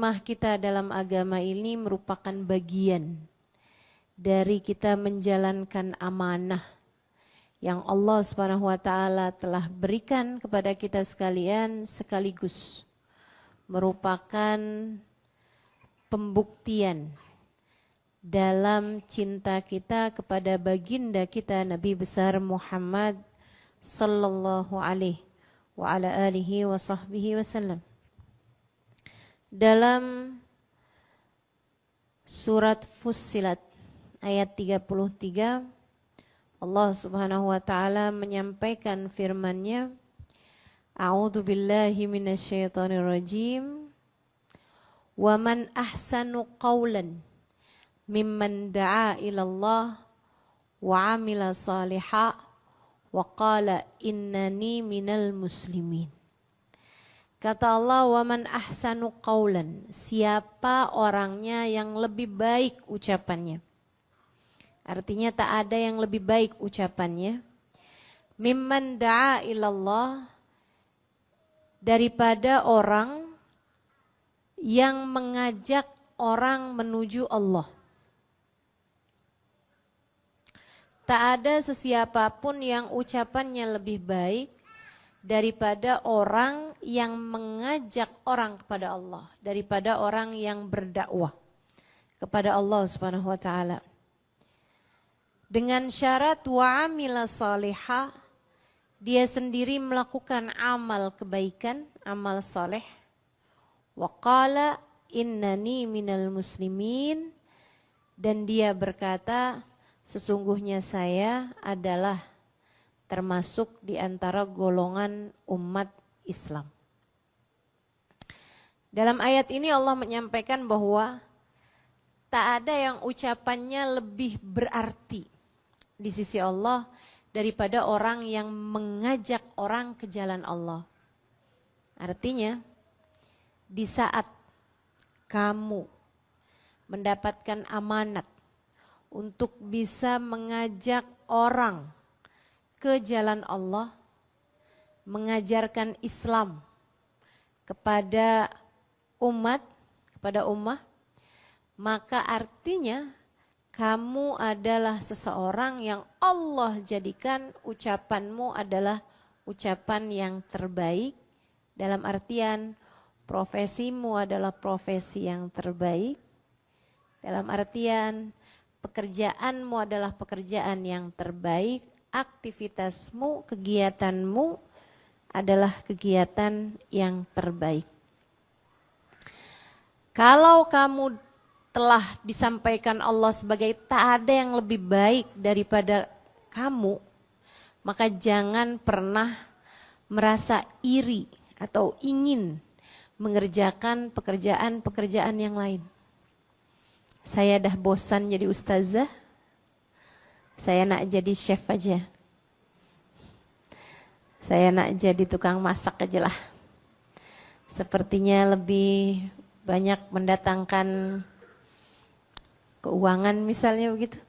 hikmah kita dalam agama ini merupakan bagian dari kita menjalankan amanah yang Allah Subhanahu wa taala telah berikan kepada kita sekalian, sekaligus merupakan pembuktian dalam cinta kita kepada baginda kita Nabi besar Muhammad sallallahu alaihi wa ala alihi wa sahbihi wasallam. Dalam surat Fussilat ayat 33, Allah Subhanahu wa taala menyampaikan firman-Nya, A'udzu billahi minasyaitonir rajim. Wa man ahsanu qawlan mimman da'a ilallah wa 'amila shalihan wa qala innani minal muslimin. Kata Allah, wa man ahsanu qawlan, siapa orangnya yang lebih baik ucapannya. Artinya tak ada yang lebih baik ucapannya. Mimman da'a ilallah, daripada orang yang mengajak orang menuju Allah. Tak ada sesiapapun yang ucapannya lebih baik daripada orang yang mengajak orang kepada Allah, daripada orang yang berdakwah kepada Allah Subhanahu wa taala. Dengan syarat wa amila salihah, dia sendiri melakukan amal kebaikan, amal saleh. Wa qala innani minal muslimin, dan dia berkata, sesungguhnya saya adalah termasuk di antara golongan umat Islam. Dalam ayat ini Allah menyampaikan bahwa tak ada yang ucapannya lebih berarti di sisi Allah daripada orang yang mengajak orang ke jalan Allah. Artinya, di saat kamu mendapatkan amanat untuk bisa mengajak orang ke jalan Allah, mengajarkan Islam kepada umat, kepada ummah, maka artinya kamu adalah seseorang yang Allah jadikan ucapanmu adalah ucapan yang terbaik, dalam artian profesimu adalah profesi yang terbaik, dalam artian pekerjaanmu adalah pekerjaan yang terbaik, aktivitasmu, kegiatanmu adalah kegiatan yang terbaik. Kalau kamu telah disampaikan Allah sebagai tak ada yang lebih baik daripada kamu, maka jangan pernah merasa iri atau ingin mengerjakan pekerjaan-pekerjaan yang lain. Saya dah bosan jadi ustazah, saya nak jadi chef aja. Saya nak jadi tukang masak aja lah. Sepertinya lebih banyak mendatangkan keuangan misalnya begitu.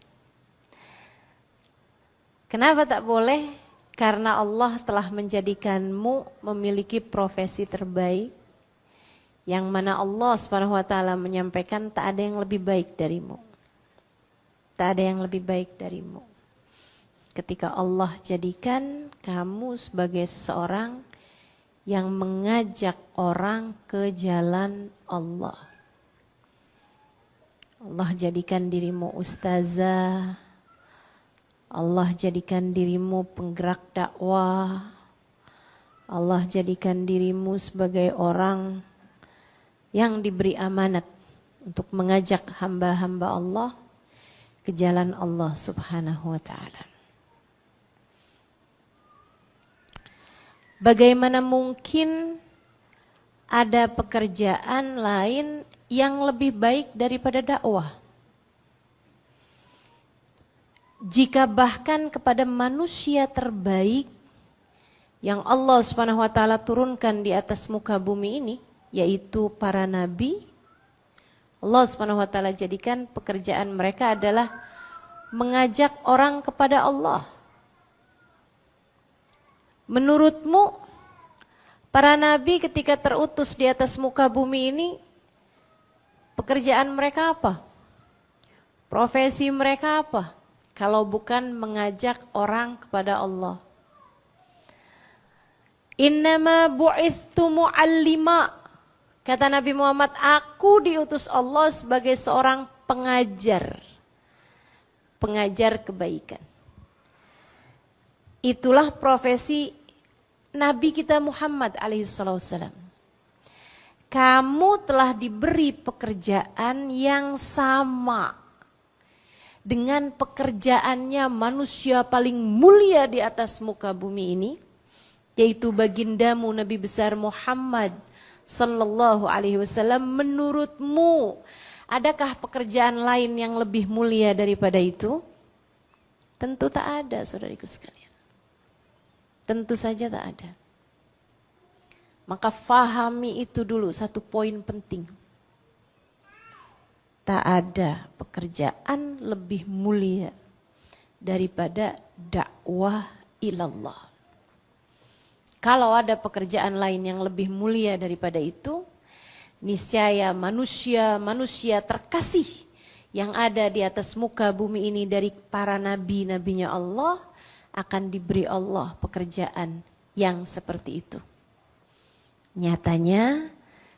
Kenapa tak boleh? Karena Allah telah menjadikanmu memiliki profesi terbaik, yang mana Allah Subhanahu wa taala menyampaikan tak ada yang lebih baik darimu. Tak ada yang lebih baik darimu. Ketika Allah jadikan kamu sebagai seseorang yang mengajak orang ke jalan Allah. Allah jadikan dirimu ustazah, Allah jadikan dirimu penggerak dakwah, Allah jadikan dirimu sebagai orang yang diberi amanat untuk mengajak hamba-hamba Allah ke jalan Allah Subhanahu wa taala. Bagaimana mungkin ada pekerjaan lain yang lebih baik daripada dakwah? Jika bahkan kepada manusia terbaik yang Allah Subhanahu wa taala turunkan di atas muka bumi ini, yaitu para nabi, Allah Subhanahu wa taala jadikan pekerjaan mereka adalah mengajak orang kepada Allah. Menurutmu para nabi ketika terutus di atas muka bumi ini Pekerjaan mereka apa? Profesi mereka apa? Kalau bukan mengajak orang kepada Allah. Innama bu'ithtu mu'allima. Kata Nabi Muhammad, aku diutus Allah sebagai seorang pengajar. Pengajar kebaikan. Itulah profesi Nabi kita Muhammad alaihissalam. Kamu telah diberi pekerjaan yang sama dengan pekerjaannya manusia paling mulia di atas muka bumi ini, yaitu bagindamu Nabi besar Muhammad sallallahu alaihi wasallam. Menurutmu, adakah pekerjaan lain yang lebih mulia daripada itu? Tentu tak ada, saudariku sekalian. Tentu saja tak ada. Maka fahami itu dulu, satu poin penting. Tak ada pekerjaan lebih mulia daripada dakwah ilallah. Kalau ada pekerjaan lain yang lebih mulia daripada itu, niscaya manusia terkasih yang ada di atas muka bumi ini dari para nabi-nabinya Allah akan diberi Allah pekerjaan yang seperti itu. Nyatanya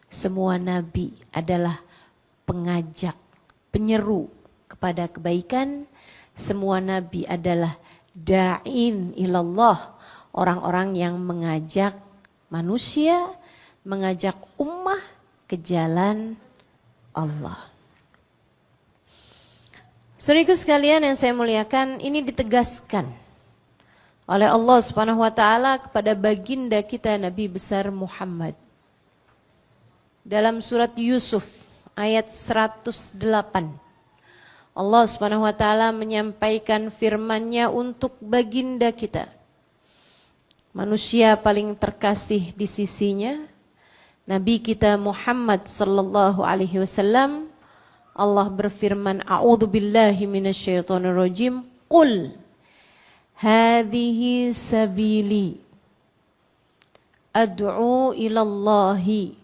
semua nabi adalah pengajak, penyeru kepada kebaikan. Semua nabi adalah da'in ilallah, orang-orang yang mengajak manusia, mengajak ummah ke jalan Allah. Saudaraku sekalian yang saya muliakan, ini ditegaskan oleh Allah Subhanahu wa taala kepada baginda kita Nabi besar Muhammad. Dalam surat Yusuf ayat 108. Allah Subhanahu wa taala menyampaikan firman-Nya untuk baginda kita. Manusia paling terkasih di sisinya, Nabi kita Muhammad sallallahu alaihi wasallam. Allah berfirman, a'udzubillahi minasyaitonirrajim, qul hadhihi sabili ad'u ilallahi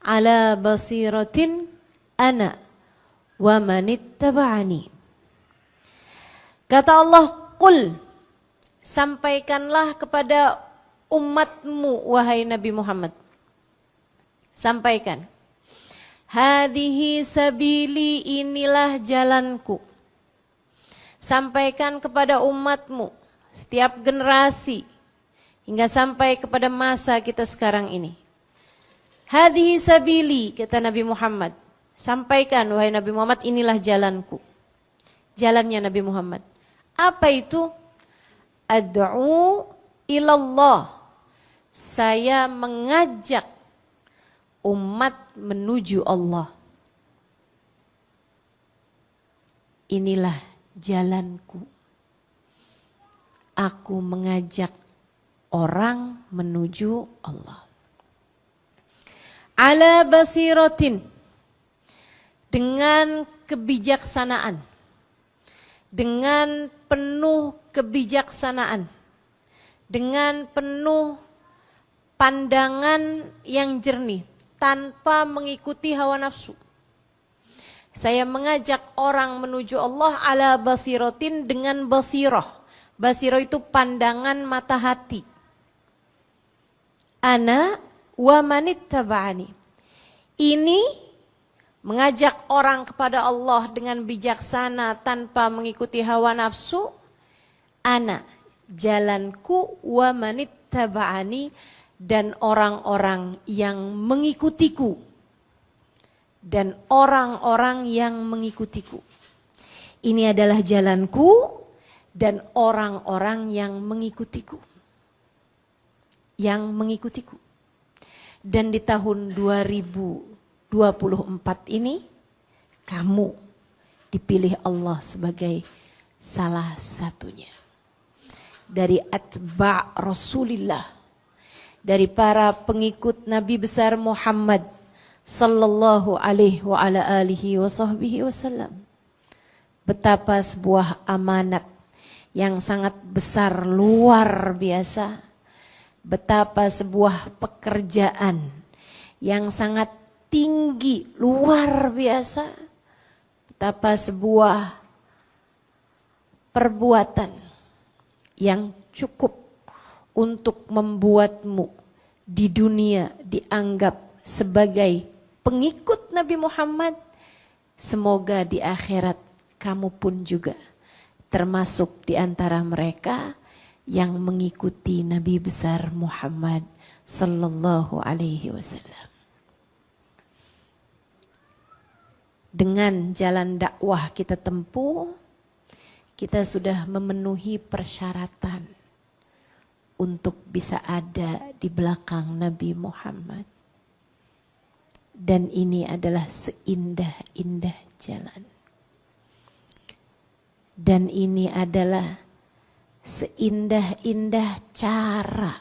ala basiratin ana wa manittaba'ani. Kata Allah, qul, sampaikanlah kepada umatmu wahai Nabi Muhammad. Sampaikan. Hadhihi sabili, inilah jalanku. Sampaikan kepada umatmu, setiap generasi, hingga sampai kepada masa kita sekarang ini. Hadhihi sabili, kata Nabi Muhammad. Sampaikan, wahai Nabi Muhammad, inilah jalanku. Jalannya Nabi Muhammad. Apa itu? Ad'u ilallah. Saya mengajak umat menuju Allah. Inilah jalanku. Aku mengajak orang menuju Allah. Ala basiratin, dengan kebijaksanaan. Dengan penuh kebijaksanaan. Dengan penuh pandangan yang jernih, tanpa mengikuti hawa nafsu. Saya mengajak orang menuju Allah ala basiratin, dengan basirah. Basirah itu pandangan mata hati. Ana wa manittaba'ani. Ini mengajak orang kepada Allah dengan bijaksana tanpa mengikuti hawa nafsu. Ana, jalanku, wa manittaba'ani, dan orang-orang yang mengikutiku. Dan orang-orang yang mengikutiku. Ini adalah jalanku dan orang-orang yang mengikutiku. Yang mengikutiku. Dan di tahun 2024 ini, kamu dipilih Allah sebagai salah satunya. Dari atba' Rasulillah. Dari para pengikut Nabi besar Muhammad sallallahu alaihi wa ala alihi wa sahbihi wasallam. Betapa sebuah amanat yang sangat besar, luar biasa. Betapa sebuah pekerjaan yang sangat tinggi, luar biasa. Betapa sebuah perbuatan yang cukup untuk membuatmu di dunia dianggap sebagai pengikut Nabi Muhammad. Semoga di akhirat kamu pun juga termasuk di antara mereka yang mengikuti Nabi besar Muhammad sallallahu alaihi wasallam. Dengan jalan dakwah kita tempuh, kita sudah memenuhi persyaratan untuk bisa ada di belakang Nabi Muhammad. Dan ini adalah seindah-indah jalan. Dan ini adalah seindah-indah cara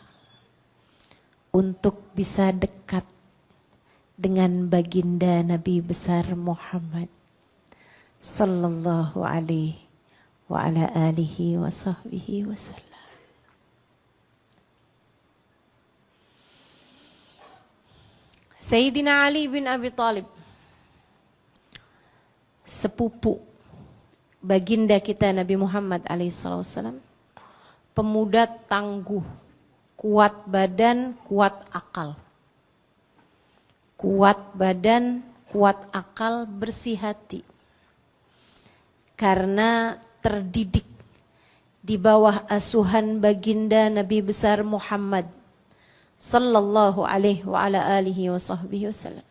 untuk bisa dekat dengan baginda Nabi besar Muhammad sallallahu alaihi wa ala alihi wa sahbihi wasallam. Sayyidina Ali bin Abi Thalib, sepupu baginda kita Nabi Muhammad alaihissalam, pemuda tangguh, kuat badan, kuat akal. Kuat badan, kuat akal, bersih hati. Karena terdidik di bawah asuhan baginda Nabi besar Muhammad sallallahu alaihi wa ala alihi wa sahbihi wasallam.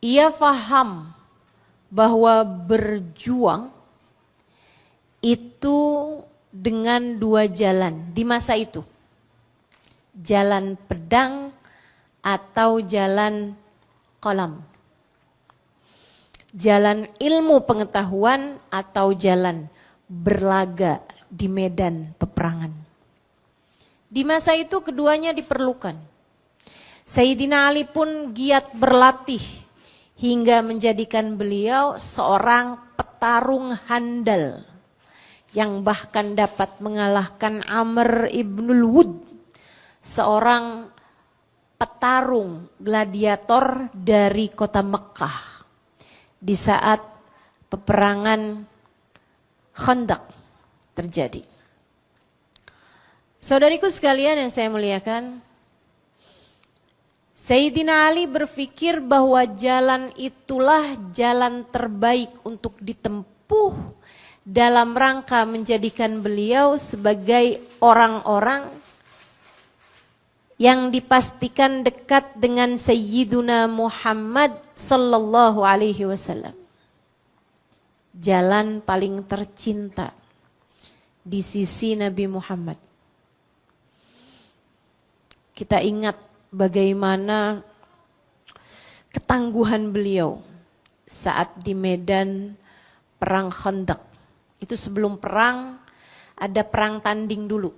Ia faham bahwa berjuang itu dengan dua jalan di masa itu. Jalan pedang atau jalan qalam. Jalan ilmu pengetahuan atau jalan berlaga di medan peperangan. Di masa itu keduanya diperlukan. Sayyidina Ali pun giat berlatih hingga menjadikan beliau seorang petarung handal yang bahkan dapat mengalahkan Amr ibnul Wud, seorang petarung gladiator dari kota Mekah di saat peperangan Khandaq terjadi. Saudariku sekalian yang saya muliakan, Sayyidina Ali berpikir bahwa jalan itulah jalan terbaik untuk ditempuh dalam rangka menjadikan beliau sebagai orang-orang yang dipastikan dekat dengan Sayyiduna Muhammad sallallahu alaihi wasallam. Jalan paling tercinta di sisi Nabi Muhammad. Kita ingat bagaimana ketangguhan beliau saat di medan perang Khandaq. Itu sebelum perang ada perang tanding dulu.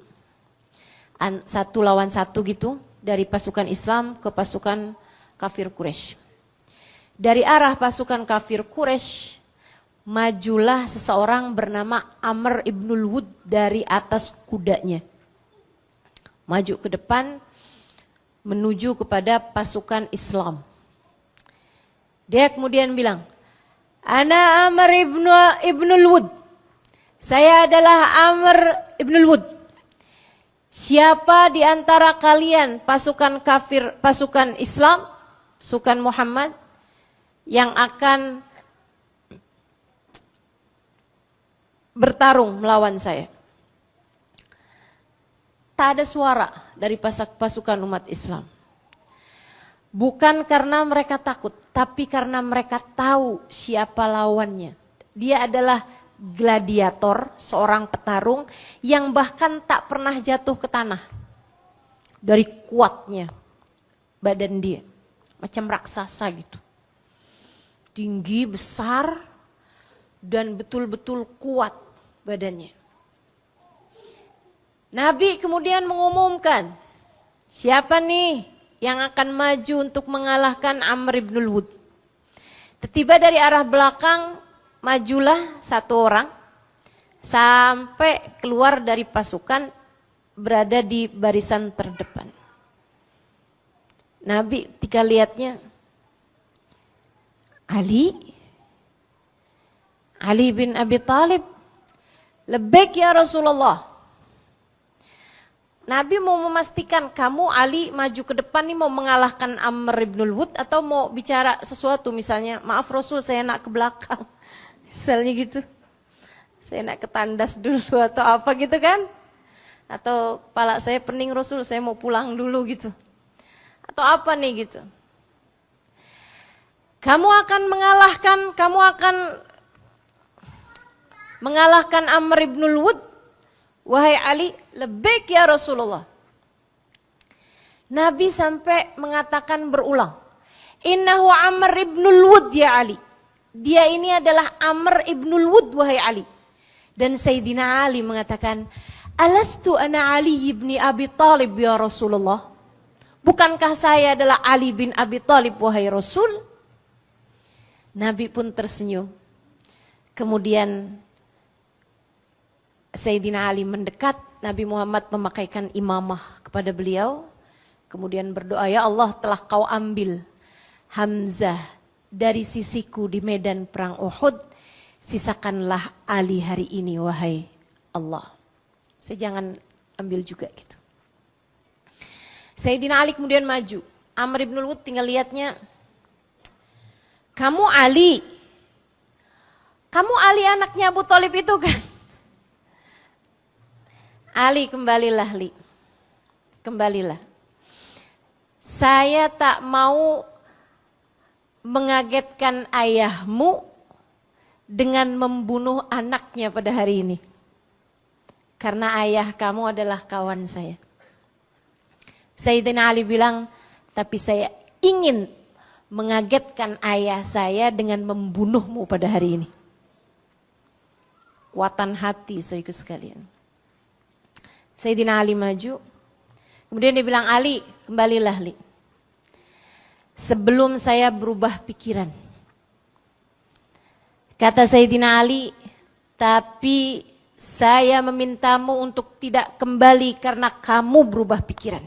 1 lawan 1 gitu dari pasukan Islam ke pasukan kafir Quraisy. Dari arah pasukan kafir Quraisy majulah seseorang bernama Amr ibnul Wud dari atas kudanya. Maju ke depan menuju kepada pasukan Islam. Dia kemudian bilang, "Ana Amr ibnul Wud. Saya adalah Amr ibnul Wud. Siapa di antara kalian pasukan kafir, pasukan Islam, pasukan Muhammad yang akan bertarung melawan saya?" Tak ada suara dari pasukan umat Islam. Bukan karena mereka takut, tapi karena mereka tahu siapa lawannya. Dia adalah gladiator, seorang petarung yang bahkan tak pernah jatuh ke tanah. Dari kuatnya badan dia, macam raksasa gitu. Tinggi, besar, dan betul-betul kuat badannya. Nabi kemudian mengumumkan, siapa nih yang akan maju untuk mengalahkan Amr ibnul Wud. Tiba dari arah belakang, majulah satu orang, sampai keluar dari pasukan, berada di barisan terdepan. Nabi ketika lihatnya, Ali bin Abi Thalib, labbaik ya Rasulullah. Nabi mau memastikan kamu Ali maju ke depan nih mau mengalahkan Amr ibnul Wud atau mau bicara sesuatu, misalnya maaf Rasul saya nak ke belakang. Misalnya gitu. Saya nak ke tandas dulu atau apa gitu kan. Atau kepala saya pening Rasul saya mau pulang dulu gitu. Atau apa nih gitu. Kamu akan mengalahkan Amr ibnul Wud. Wahai Ali, labbaik ya Rasulullah. Nabi sampai mengatakan berulang, innahu Amr ibnul Wud ya Ali. Dia ini adalah Amr ibnul Wud wahai Ali. Dan Sayyidina Ali mengatakan, alastu ana Ali ibni Abi Thalib ya Rasulullah. Bukankah saya adalah Ali bin Abi Thalib wahai Rasul? Nabi pun tersenyum. Kemudian Sayyidina Ali mendekat, Nabi Muhammad memakaikan imamah kepada beliau. Kemudian berdoa, ya Allah telah kau ambil Hamzah dari sisiku di medan perang Uhud. Sisakanlah Ali hari ini wahai Allah. Saya jangan ambil juga gitu. Sayyidina Ali kemudian maju. Amr ibn Wud tinggal lihatnya. Kamu Ali anaknya Abu Thalib itu kan? Ali, kembalilah Li. Kembalilah. Saya tak mau mengagetkan ayahmu dengan membunuh anaknya pada hari ini. Karena ayah kamu adalah kawan saya. Sayyidina Ali bilang, tapi saya ingin mengagetkan ayah saya dengan membunuhmu pada hari ini. Kuatan hati saudaraku sekalian. Sayyidina Ali maju. Kemudian dia bilang, Ali, kembalilah Ali. Sebelum saya berubah pikiran. Kata Sayyidina Ali, tapi saya memintamu untuk tidak kembali karena kamu berubah pikiran.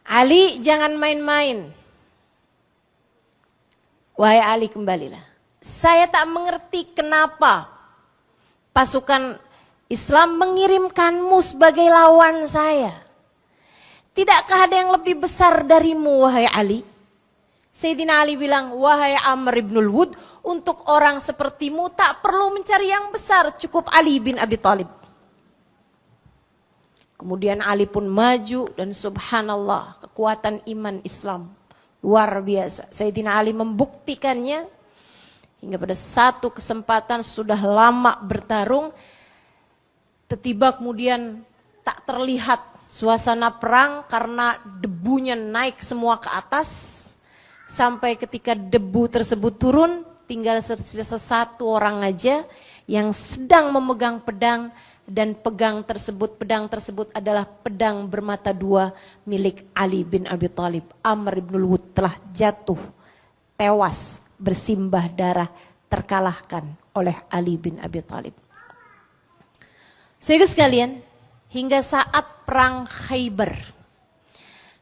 Ali, jangan main-main. Wahai Ali, kembalilah. Saya tak mengerti kenapa pasukan Islam mengirimkanmu sebagai lawan saya. Tidakkah ada yang lebih besar darimu, wahai Ali? Sayyidina Ali bilang, wahai Amr ibnul Wud, untuk orang sepertimu tak perlu mencari yang besar, cukup Ali bin Abi Thalib. Kemudian Ali pun maju dan subhanallah, kekuatan iman Islam luar biasa. Sayyidina Ali membuktikannya hingga pada satu kesempatan sudah lama bertarung, tiba-tiba kemudian tak terlihat suasana perang karena debunya naik semua ke atas. Sampai ketika debu tersebut turun, tinggal tersisa satu orang aja yang sedang memegang pedang. Dan pedang tersebut adalah pedang bermata dua milik Ali bin Abi Thalib. Amr ibn Wud telah jatuh, tewas, bersimbah darah, terkalahkan oleh Ali bin Abi Thalib. Saudara sekalian, hingga saat perang Khaybar,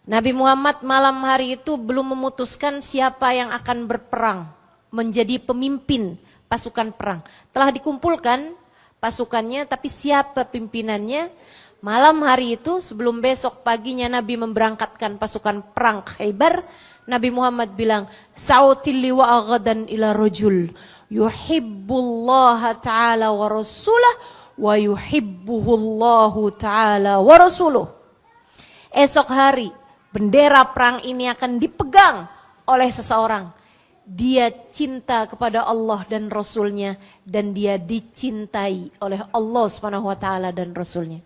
Nabi Muhammad malam hari itu belum memutuskan siapa yang akan berperang menjadi pemimpin pasukan perang. Telah dikumpulkan pasukannya, tapi siapa pimpinannya? Malam hari itu sebelum besok paginya Nabi memberangkatkan pasukan perang Khaybar, Nabi Muhammad bilang, "Sa'util liwa'a ghadan ila rajul yuhibbullaha ta'ala wa rasulah wa yuhibbuhullahu ta'ala wa rasuluh." Esok hari bendera perang ini akan dipegang oleh seseorang. Dia cinta kepada Allah dan Rasulnya, dan dia dicintai oleh Allah SWT dan Rasulnya.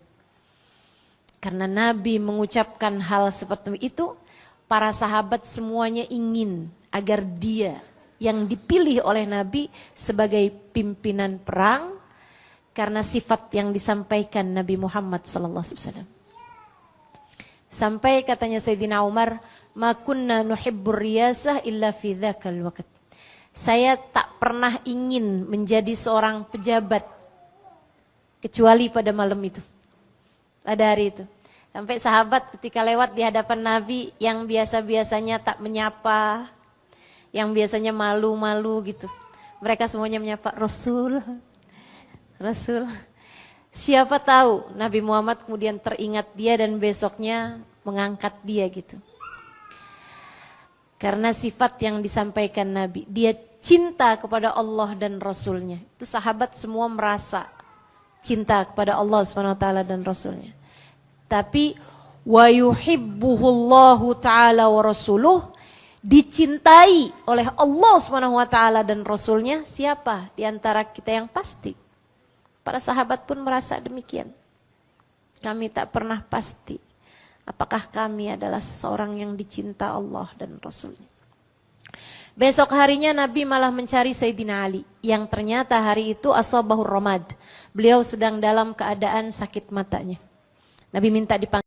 Karena Nabi mengucapkan hal seperti itu, para sahabat semuanya ingin agar dia yang dipilih oleh Nabi sebagai pimpinan perang, karena sifat yang disampaikan Nabi Muhammad SAW. Sampai katanya Sayyidina Umar, ma kunna nuhibbur riyasah illa fi dzakal waqt. Saya tak pernah ingin menjadi seorang pejabat kecuali pada malam itu. Pada hari itu. Sampai sahabat ketika lewat di hadapan Nabi yang biasa-biasanya tak menyapa, yang biasanya malu-malu gitu. Mereka semuanya menyapa Rasul. Rasul. Siapa tahu Nabi Muhammad kemudian teringat dia dan besoknya mengangkat dia gitu. Karena sifat yang disampaikan Nabi, dia cinta kepada Allah dan Rasulnya. Itu sahabat semua merasa cinta kepada Allah SWT dan Rasulnya. Tapi wa yuhibbuhullahu ta'ala wa rasuluh, dicintai oleh Allah SWT dan Rasulnya. Siapa di antara kita yang pasti? Para sahabat pun merasa demikian. Kami tak pernah pasti apakah kami adalah seseorang yang dicinta Allah dan Rasulnya. Besok harinya Nabi malah mencari Sayyidina Ali, yang ternyata hari itu asabahur ramad. Beliau sedang dalam keadaan sakit matanya. Nabi minta dipanggil.